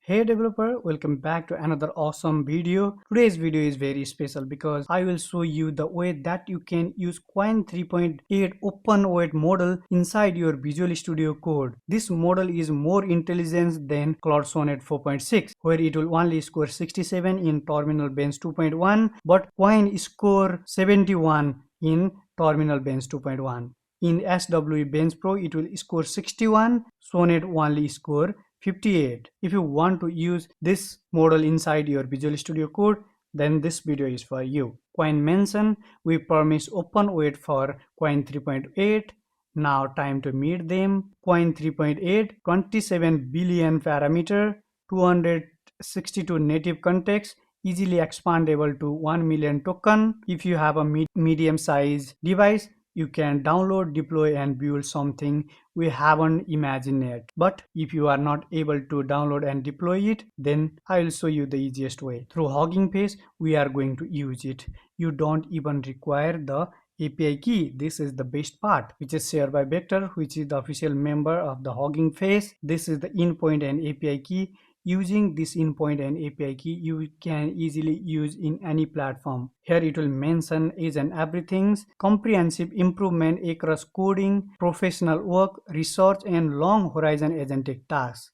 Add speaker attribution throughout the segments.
Speaker 1: Hey developer, welcome back to another awesome video. Today's video is very special because I will show you the way that you can use Qwen 3.8 open weight model inside your Visual Studio Code. This model is more intelligent than Cloud Sonnet 4.6, where it will only score 67 in Terminal Bench 2.1, but Qwen score 71 in Terminal Bench 2.1. In SWE Bench Pro, it will score 61, Sonnet only score 58. If you want to use this model inside your Visual Studio Code, then this video is for you. Qwen mention, we promise open weight for Qwen 3.8. Now time to meet them. Qwen 3.8, 27 billion parameter, 262 native context, easily expandable to 1 million token. If you have a medium size device, you can download, deploy and build something we haven't imagined yet. But if you are not able to download and deploy it, then I will show you the easiest way. Through Hugging Face, we are going to use it. You don't even require the API key. This is the best part, which is shared by Vector, which is the official member of the Hugging Face. This is the endpoint and API key. Using this endpoint and API key, you can easily use in any platform. Here it will mention each and everything's comprehensive improvement across coding, professional work, research, and long horizon agentic tasks.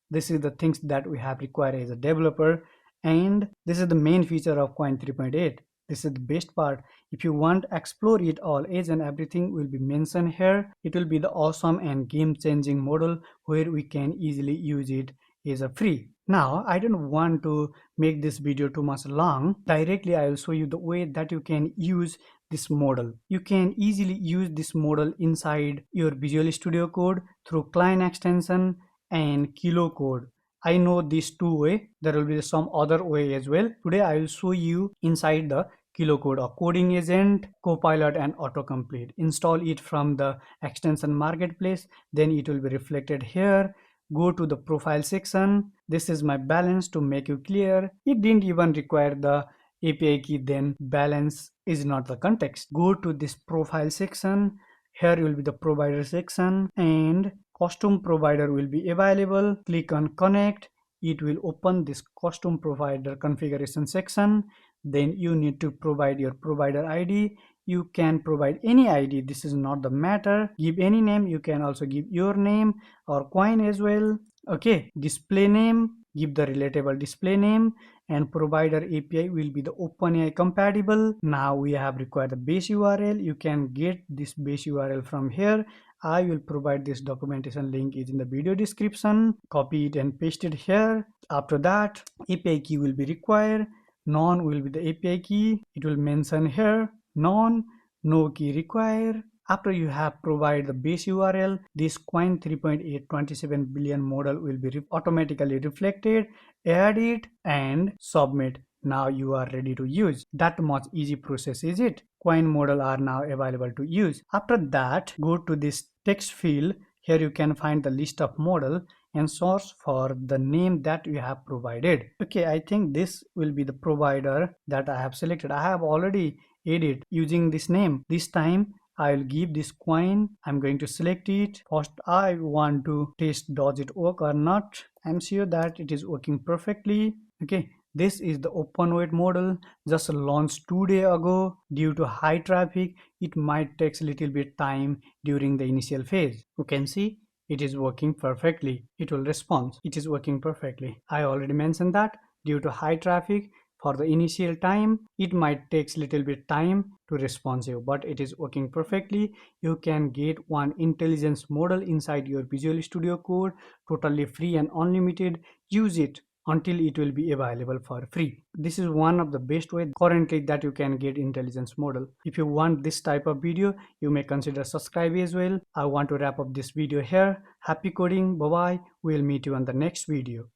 Speaker 1: This is the things that we have required as a developer, and this is the main feature of Qwen 3.8. This is the best part. If you want to explore it all, each and everything will be mentioned here. It will be the awesome and game-changing model where we can easily use it is a free. Now I don't want to make this video too much long. Directly I will show you the way that you can use this model. You can easily use this model inside your Visual Studio Code through client extension and Kilo code. I know these two way. There will be some other way as well. Today I will show you inside the Kilo code, a coding agent, copilot and autocomplete. Install it from the extension marketplace, then it will be reflected here. Go to the profile section. This is my balance to make you clear. It didn't even require the API key, then balance is not the context. Go to this profile section. Here will be the provider section and custom provider will be available. Click on connect. It will open this custom provider configuration section. Then you need to provide your provider ID. You can provide any ID, this is not the matter. Give any name, you can also give your name or Qwen as well. Okay, display name, give the relatable display name, and provider API will be the OpenAI compatible. Now we have required the base URL. You can get this base URL from here. I will provide this documentation link is in the video description. Copy it and paste it here. After that, API key will be required. None will be the API key. It will mention here none, no key required. After you have provided the base URL, this Qwen 3.8 27 billion model will be automatically reflected. Add it and submit. Now you are ready to use. That much easy process is it. Qwen model are now available to use. After that, go to this text field. Here you can find the list of model and source for the name that you have provided. Okay, I think this will be the provider that I have selected. I have already added using this name. This time I will give this Qwen. I'm going to select it. First I want to test does it work or not. I'm sure that it is working perfectly. Okay, this is the open weight model just launched 2 days ago. Due to high traffic, it might take a little bit time during the initial phase. You can see it is working perfectly. It will respond. It is working perfectly. I already mentioned that due to high traffic, for the initial time, it might take a little bit time to responsive, but it is working perfectly. You can get one intelligence model inside your Visual Studio Code, totally free and unlimited. Use it until it will be available for free. This is one of the best ways currently that you can get intelligence model. If you want this type of video, you may consider subscribe as well. I want to wrap up this video here. Happy coding. Bye bye. We'll meet you on the next video.